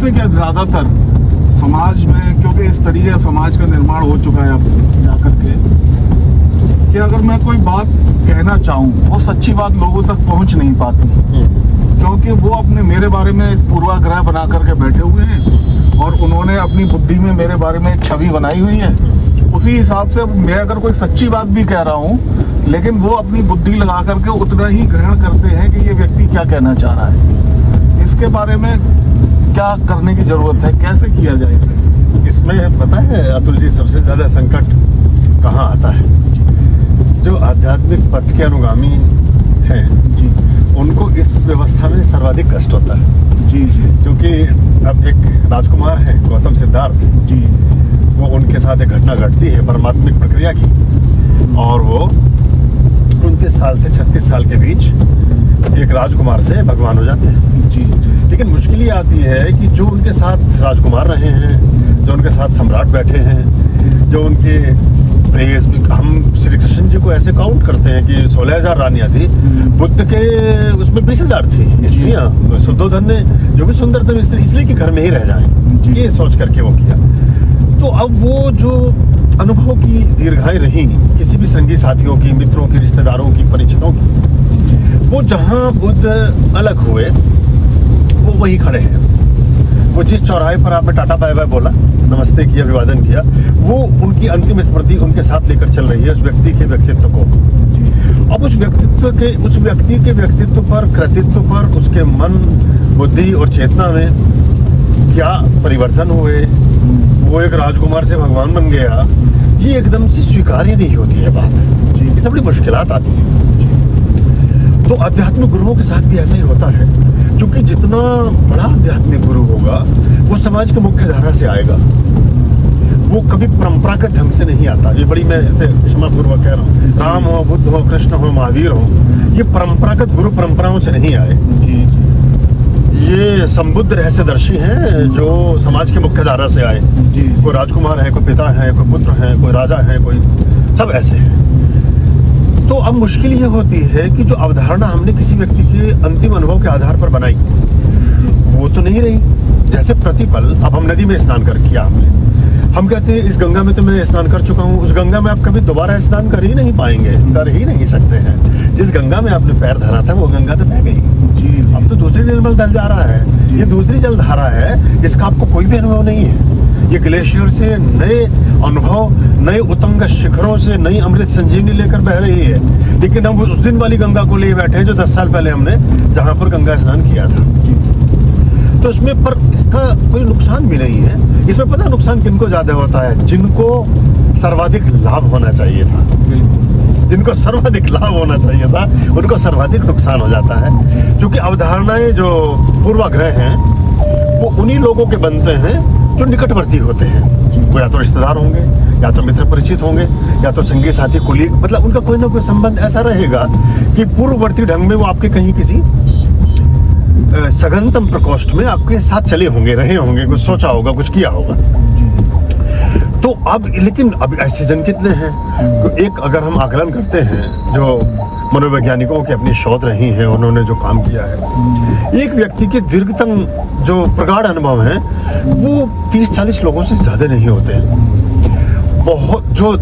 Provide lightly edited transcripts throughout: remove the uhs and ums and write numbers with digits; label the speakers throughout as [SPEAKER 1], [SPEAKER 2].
[SPEAKER 1] से क्या ज़्यादातर समाज में, क्योंकि इस तरीके समाज का निर्माण हो चुका है अब जाकर के, कि अगर मैं कोई बात कहना चाहूँ वो सच्ची बात लोगों तक पहुँच नहीं पाती, क्योंकि वो अपने मेरे बारे में एक पूर्वाग्रह बना करके बैठे हुए हैं और उन्होंने अपनी बुद्धि में मेरे बारे में एक छवि बनाई हुई है। उसी हिसाब से मैं अगर कोई सच्ची बात भी कह रहा हूँ, लेकिन वो अपनी बुद्धि लगा करके उतना ही ग्रहण करते हैं कि ये व्यक्ति क्या कहना चाह रहा है। इसके बारे में क्या करने की जरूरत है, कैसे किया जाए इसे?
[SPEAKER 2] इसमें पता है अतुल जी, सबसे ज्यादा संकट कहाँ आता है? जो आध्यात्मिक पथ के अनुगामी हैं
[SPEAKER 1] जी,
[SPEAKER 2] उनको इस व्यवस्था में सर्वाधिक कष्ट होता है।
[SPEAKER 1] जी जी
[SPEAKER 2] क्योंकि अब एक राजकुमार है गौतम सिद्धार्थ
[SPEAKER 1] जी,
[SPEAKER 2] वो उनके साथ एक घटना घटती है परमात्मिक प्रक्रिया की, और वो 29 साल से 36 साल के बीच एक राजकुमार से भगवान हो जाते हैं।
[SPEAKER 1] जी,
[SPEAKER 2] लेकिन मुश्किल ये आती है कि जो उनके साथ राजकुमार रहे हैं, जो उनके साथ सम्राट बैठे हैं, जो उनके प्रेस, हम श्री कृष्ण जी को ऐसे काउंट करते हैं कि 16,000 रानियां थी, बुद्ध के उसमें 20,000 थी स्त्रियां। शुद्धोधन ने जो भी सुंदरतम स्त्री इसलिए कि घर में ही रह जाएं, ये सोच करके वो किया। तो अब वो जो अनुभव की दीर्घाएं रही किसी भी संगी साथियों की, मित्रों की, रिश्तेदारों की, परिचितों की, वो जहाँ बुद्ध अलग हुए वो वहीं खड़े हैं। वो जिस चौराहे पर आपने टाटा बाय बाय बोला, नमस्ते किया, अभिवादन किया, वो उनकी अंतिम स्मृति उनके साथ लेकर चल रही है उस व्यक्ति के व्यक्तित्व को। अब उस व्यक्ति के व्यक्तित्व पर, कृतित्व पर, उसके मन, बुद्धि और चेतना में क्या परिवर्तन हुए, वो एक राजकुमार से भगवान बन गया, ये एकदम से स्वीकार्य नहीं होती है बात। इससे बड़ी मुश्किलात आती है। तो आध्यात्मिक गुरुओं के साथ भी ऐसा ही होता है, क्योंकि जितना बड़ा आध्यात्मिक गुरु होगा वो समाज के मुख्य धारा से आएगा, वो कभी परंपरागत ढंग से नहीं आता। ये बड़ी, मैं इसे क्षमापूर्वक कह रहा हूँ, राम हो, बुद्ध हो, कृष्ण हो, महावीर हो, ये परंपरागत गुरु परंपराओं से नहीं आए। ये संबुद्ध रहस्यदर्शी हैं जो समाज के मुख्य धारा से आए। कोई राजकुमार है, कोई पिता है, कोई पुत्र है, कोई राजा है, कोई सब ऐसे हैं। तो अब मुश्किल ये होती है कि जो अवधारणा हमने किसी व्यक्ति के अंतिम अनुभव के आधार पर बनाई वो तो नहीं रही। जैसे प्रतिपल, अब हम नदी में स्नान कर किया हमने, हम कहते हैं इस गंगा में तो मैं स्नान कर चुका हूँ, उस गंगा में आप कभी दोबारा स्नान कर ही नहीं पाएंगे, कर ही नहीं सकते हैं। जिस गंगा में आपने पैर धरा था वो गंगा तो बह गई, अब तो दूसरी निर्मल दल जा रहा है, ये दूसरी जल धारा है जिसका आपको कोई भी अनुभव नहीं है। ये ग्लेशियर से नए अनुभव, नए उतंग शिखरों से नई अमृत संजीवनी लेकर बह रही है, लेकिन हम उस दिन वाली गंगा को लिए बैठे हैं जो 10 साल पहले हमने जहाँ पर गंगा स्नान किया था। तो इसमें पर इसका कोई नुकसान भी नहीं है। इसमें पता नुकसान किनको ज्यादा होता है? जिनको सर्वाधिक लाभ होना चाहिए था, जिनको सर्वाधिक लाभ होना चाहिए था उनको सर्वाधिक नुकसान हो जाता है। क्योंकि अवधारणाएं जो पूर्वाग्रह हैं वो उन्हीं लोगों के बनते हैं जो निकटवर्ती होते हैं। वो या तो रिश्तेदार होंगे, या तो मित्र परिचित होंगे, या तो संगी साथी, कुलीग, मतलब उनका कोई ना कोई संबंध ऐसा रहेगा कि पूर्ववर्ती ढंग में वो आपके कहीं किसी सघनतम प्रकोष्ठ में आपके साथ चले होंगे, रहे होंगे, कुछ सोचा होगा, कुछ किया होगा। तो अब लेकिन अब ऐसे जन कितने हैं? तो एक अगर हम आकलन करते हैं, जो मनोवैज्ञानिकों की अपनी शोध रही है, उन्होंने जो काम किया है, एक व्यक्ति के दीर्घतम जो प्रगाढ़ अनुभव है वो 30-40 लोगों से ज्यादा नहीं होते हैं। बहुत जो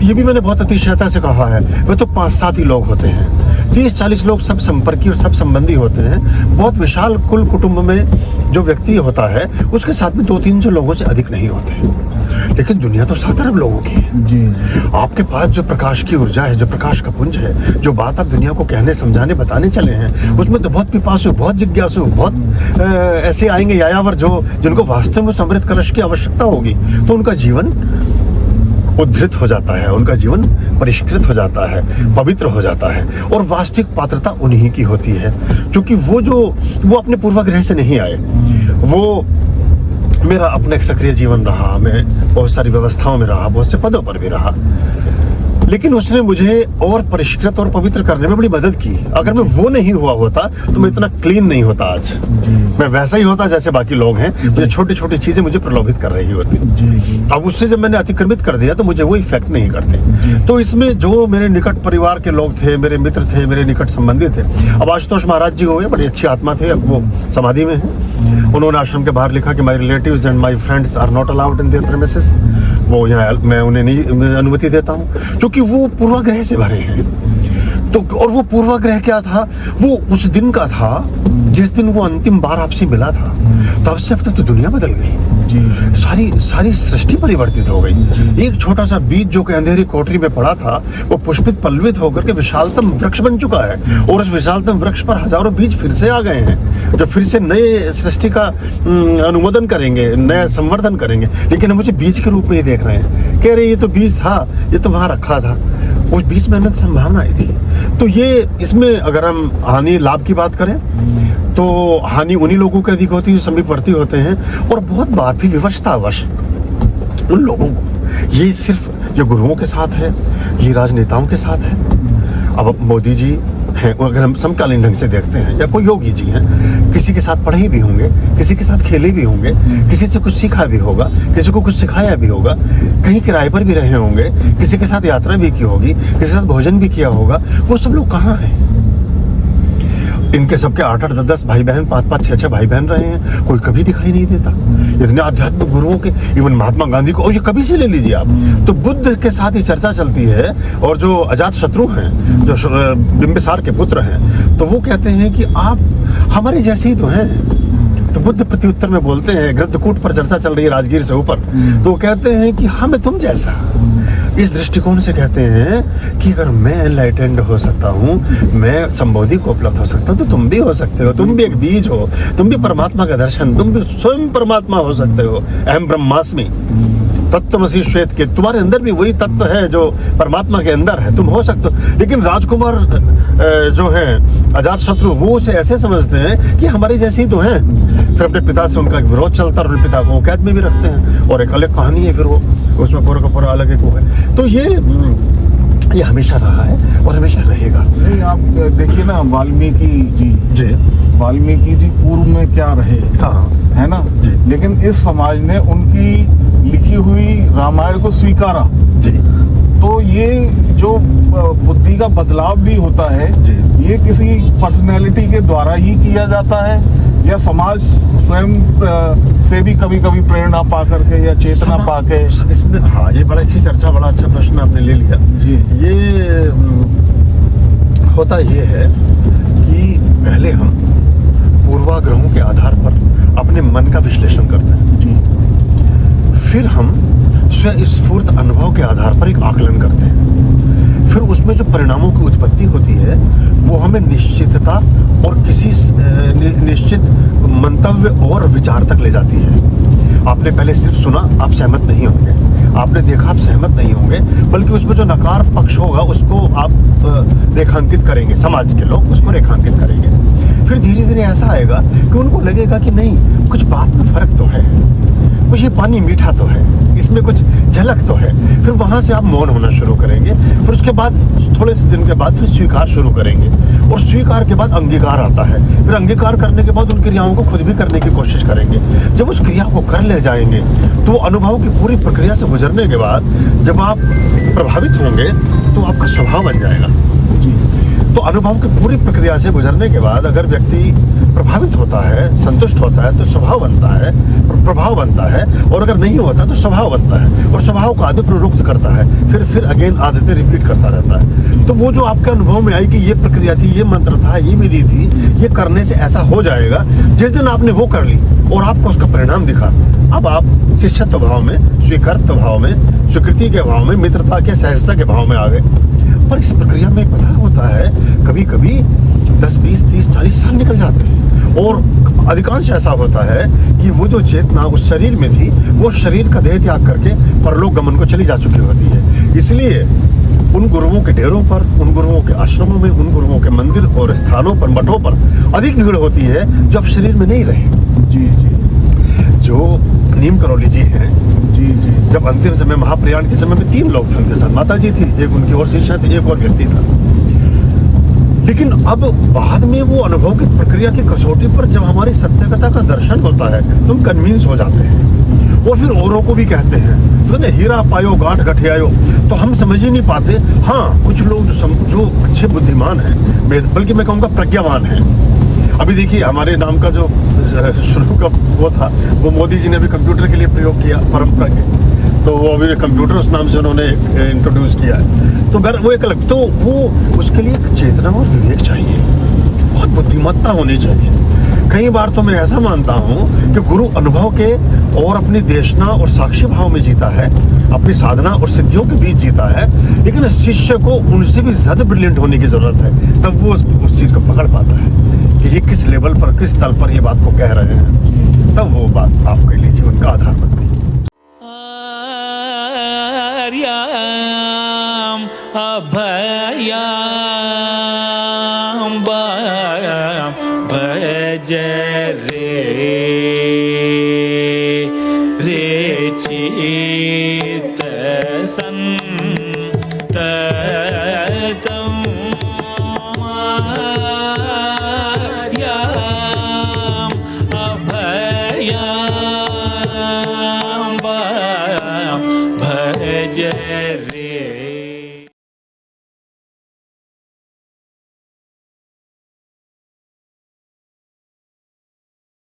[SPEAKER 2] ये भी मैंने बहुत अतिशयता से कहा है, वे तो 5-7 ही लोग होते हैं। 30-40 लोग सब संपर्की और सब संबंधी होते हैं। बहुत विशाल कुल कुटुंब में जो व्यक्ति होता है उसके साथ में 200-300 लोगों से अधिक नहीं होते। लेकिन दुनिया तो 7 अरब लोगों की है जी। आपके पास जो प्रकाश की ऊर्जा है, जो प्रकाश का पुंज है, जो बात आप दुनिया को कहने, समझाने, बताने चले हैं, उसमें तो बहुत पिपासु, बहुत जिज्ञासु, बहुत ऐसे आएंगे यायावर जो जिनको वास्तव में उस अमृत कलश की आवश्यकता होगी। तो उनका जीवन उद्धृत हो जाता है, उनका जीवन परिष्कृत हो जाता है, पवित्र हो जाता है, और वास्तविक पात्रता उन्हीं की होती है। क्योंकि वो अपने पूर्वाग्रह से नहीं आए। वो मेरा अपना एक सक्रिय जीवन रहा, मैं बहुत सारी व्यवस्थाओं में रहा, बहुत से पदों पर भी रहा, लेकिन उसने मुझे और परिष्कृत और पवित्र करने में बड़ी मदद की। अगर मैं वो नहीं हुआ होता तो मैं इतना क्लीन नहीं होता आज। मैं वैसा ही होता जैसे बाकी लोग हैं। मुझे छोटी छोटी चीजें मुझे प्रलोभित कर रही होती। अब उससे जब मैंने अतिक्रमित कर दिया तो मुझे वो इफेक्ट नहीं करते। तो इसमें जो मेरे निकट परिवार के लोग थे, मेरे मित्र थे, मेरे निकट संबंधी थे। अब आशुतोष महाराज जी हुए, बड़ी अच्छी आत्मा थे, अब वो समाधि में है। उन्होंने आश्रम के बाहर लिखा कि my relatives and my friends are not allowed in their premises. वो यहाँ मैं उन्हें नहीं अनुमति देता हूँ, क्योंकि वो पूर्वाग्रह से भरे हैं। तो और वो पूर्वाग्रह क्या था, वो उस दिन का था जिस दिन वो अंतिम बार आपसे मिला था। तब से अब तक तो दुनिया बदल गई
[SPEAKER 1] जी।
[SPEAKER 2] सारी सृष्टि परिवर्तित हो गई। एक छोटा सा बीज जो कि अंधेरी कोठरी में पड़ा था, वो पुष्पित पल्लवित होकर के विशालतम वृक्ष बन चुका है, और उस विशालतम वृक्ष पर हजारों बीज फिर से आ गए हैं, जो फिर से नए सृष्टि का अनुमोदन करेंगे, नया संवर्धन करेंगे। लेकिन हम मुझे बीज के रूप में ही देख रहे हैं, कह रहे ये तो बीज था, ये तो वहां रखा था, उस बीज में अनंत संभावनाएं थी। तो ये इसमें अगर हम हानि लाभ की बात करें तो हानि उन्हीं लोगों के अधिक होती है जो समीपवर्ती होते हैं, और बहुत बार भी विवशतावश उन लोगों को, ये सिर्फ ये गुरुओं के साथ है, ये राजनेताओं के साथ है। अब मोदी जी हैं, अगर हम समकालीन ढंग से देखते हैं, या कोई योगी जी हैं, किसी के साथ पढ़े भी होंगे, किसी के साथ खेले भी होंगे, किसी से कुछ सीखा भी होगा, किसी को कुछ सिखाया भी होगा, कहीं किराए पर भी रहे होंगे, किसी के साथ यात्रा भी की होगी, किसी के साथ भोजन भी किया होगा। वो सब लोग कहाँ हैं? इनके सबके 8-8, 10-10 भाई बहन, 5-5, 6-6 भाई बहन रहे हैं, कोई कभी दिखाई नहीं देता। इतने आध्यात्मिक गुरुओं के, इवन महात्मा गांधी को, और ये कभी से ले लीजिए आप, तो बुद्ध के साथ ही चर्चा चलती है, और जो अजात शत्रु हैं, जो बिंबिसार के पुत्र हैं, तो वो कहते हैं कि आप हमारे जैसे ही तो हैं। तो बुद्ध प्रत्युत्तर में बोलते हैं, गृद्धकूट पर चर्चा चल रही है राजगीर से ऊपर, तो कहते हैं कि हम तुम जैसा। इस दृष्टिकोण से कहते हैं कि अगर मैं एनलाइटेंड हो सकता हूँ, मैं संबोधि को उपलब्ध हो सकता हूँ, तो तुम भी हो सकते हो। तुम भी एक बीज हो, तुम भी परमात्मा का दर्शन, तुम भी स्वयं परमात्मा हो सकते हो। अहम ब्रह्मास्मि तत्त्वमसि श्वेत के, तुम्हारे अंदर भी वही तत्व है जो परमात्मा के अंदर है, तुम हो सकते हो। लेकिन राजकुमार जो है अजात शत्रु, वो उसे ऐसे समझते हैं कि हमारे जैसे ही तो हैं। फिर अपने पिता से उनका एक विरोध चलता, और अपने पिता को कैद में भी रखते हैं, और एक अलग कहानी है फिर वो, उसमें पूरा का पूरा अलग एक वो है। तो ये हमेशा रहा है और हमेशा रहेगा।
[SPEAKER 1] नहीं, आप देखिए ना, वाल्मीकि जी वाल्मीकि जी पूर्व में क्या रहे,
[SPEAKER 2] हाँ,
[SPEAKER 1] है ना
[SPEAKER 2] जी।
[SPEAKER 1] लेकिन इस समाज ने उनकी लिखी हुई रामायण को स्वीकारा।
[SPEAKER 2] जी।
[SPEAKER 1] तो ये जो बुद्धि का बदलाव भी होता है, ये किसी पर्सनैलिटी के द्वारा ही किया जाता है, या समाज स्वयं से भी कभी कभी प्रेरणा पा करके या चेतना पा के?
[SPEAKER 2] इसमें हाँ, ये बड़ा अच्छी चर्चा, बड़ा अच्छा प्रश्न आपने ले लिया
[SPEAKER 1] जी।
[SPEAKER 2] ये होता ये है कि पहले हम पूर्वाग्रहों के आधार पर अपने मन का विश्लेषण करते हैं
[SPEAKER 1] जी।
[SPEAKER 2] फिर हम स्वस्फूर्त अनुभव के आधार पर एक आकलन करते हैं। फिर उसमें जो परिणामों की उत्पत्ति होती है, वो हमें निश्चितता और किसी निश्चित मंतव्य और विचार तक ले जाती है। आपने पहले सिर्फ सुना, आप सहमत नहीं होंगे, आपने देखा, आप सहमत नहीं होंगे, बल्कि उसमें जो नकार पक्ष होगा उसको आप रेखांकित करेंगे, समाज के लोग उसको रेखांकित करेंगे। फिर धीरे धीरे ऐसा आएगा कि उनको लगेगा कि नहीं, कुछ बात में फर्क तो है, कुछ ये पानी मीठा तो है, इसमें कुछ झलक तो है। फिर वहां से आप मौन होना शुरू करेंगे। फिर उसके बाद थोड़े से दिन के बाद फिर स्वीकार शुरू करेंगे, और स्वीकार के बाद अंगीकार आता है। फिर अंगीकार करने के बाद उन क्रियाओं को खुद भी करने की कोशिश करेंगे। जब उस क्रिया को कर ले जाएंगे, तो अनुभव की पूरी प्रक्रिया से गुजरने के बाद जब आप प्रभावित होंगे, तो आपका स्वभाव बन जाएगा। तो अनुभव की पूरी प्रक्रिया से गुजरने के बाद अगर व्यक्ति प्रभावित होता है, संतुष्ट होता है, तो स्वभाव बनता है, प्रभाव बनता है, और अगर नहीं होता तो स्वभाव बनता है, और स्वभाव को आदमी प्रवृत्त करता है, फिर अगेन आदतें रिपीट करता रहता है। तो वो जो आपके अनुभव में आई कि ये प्रक्रिया थी, ये मंत्र था, ये विधि थी, ये करने से ऐसा हो जाएगा, जिस दिन आपने वो कर ली और आपको उसका परिणाम दिखा, अब आप शिष्यत्व भाव में, स्वीकृत भाव में, स्वीकृति के भाव में, मित्रता के, सहजता के भाव में आ गए। पर इस प्रक्रिया में पता होता है कभी कभी 10, 20, 30, 40 साल निकल जाते हैं, और अधिकांश ऐसा होता है कि वो जो चेतना उस शरीर में थी, वो शरीर का देह त्याग करके परलोक गमन को चली जा चुकी होती है। इसलिए उन गुरुओं के डेरों पर, उन गुरुओं के आश्रमों में, उन गुरुओं के मंदिर और स्थानों पर, मठों पर अधिक भीड़ होती है जो अब शरीर में नहीं रहे।
[SPEAKER 1] जी।
[SPEAKER 2] जो नीम करौली जी हैं,
[SPEAKER 1] जी।
[SPEAKER 2] जब अंतिम समय महाप्रयाण के समय में 3 लोग थे उनके साथ, माता जी थी, एक उनकी और शिष्य थी, एक और व्यक्ति था। लेकिन अब बाद में वो अनुभव की प्रक्रिया की कसौटी पर जब हमारी सत्यकता का दर्शन होता है, तो हम कन्विंस हो जाते हैं, और फिर औरों को भी कहते हैं, तो हीरा पायो गांठ गठियायो। तो हम समझ ही नहीं पाते। हाँ, कुछ लोग जो अच्छे बुद्धिमान हैं, बल्कि मैं कहूँगा प्रज्ञावान हैं। अभी देखिए, हमारे नाम का जो शुरू का वो था, वो मोदी जी ने भी कंप्यूटर के लिए प्रयोग किया परंपरा के, तो वो अभी कंप्यूटर उस नाम से उन्होंने इंट्रोड्यूस किया है। तो वो एक अलग, तो वो उसके लिए एक चेतना और विवेक चाहिए, बहुत बुद्धिमत्ता होनी चाहिए। कई बार तो मैं ऐसा मानता हूँ कि गुरु अनुभव के और अपनी देशना और साक्षी भाव में जीता है, अपनी साधना और सिद्धियों के बीच जीता है, लेकिन शिष्य को उनसे भी ज्यादा ब्रिलियंट होने की जरूरत है, तब वो उस चीज को पकड़ पाता है कि ये किस लेवल पर, किस तल पर ये बात को कह रहे हैं, तब वो बात आपके लिए जीवन का आधार बनती है।
[SPEAKER 3] आर्याम अभयाम भज रे चित संततम आर्याम अभयाम भज रे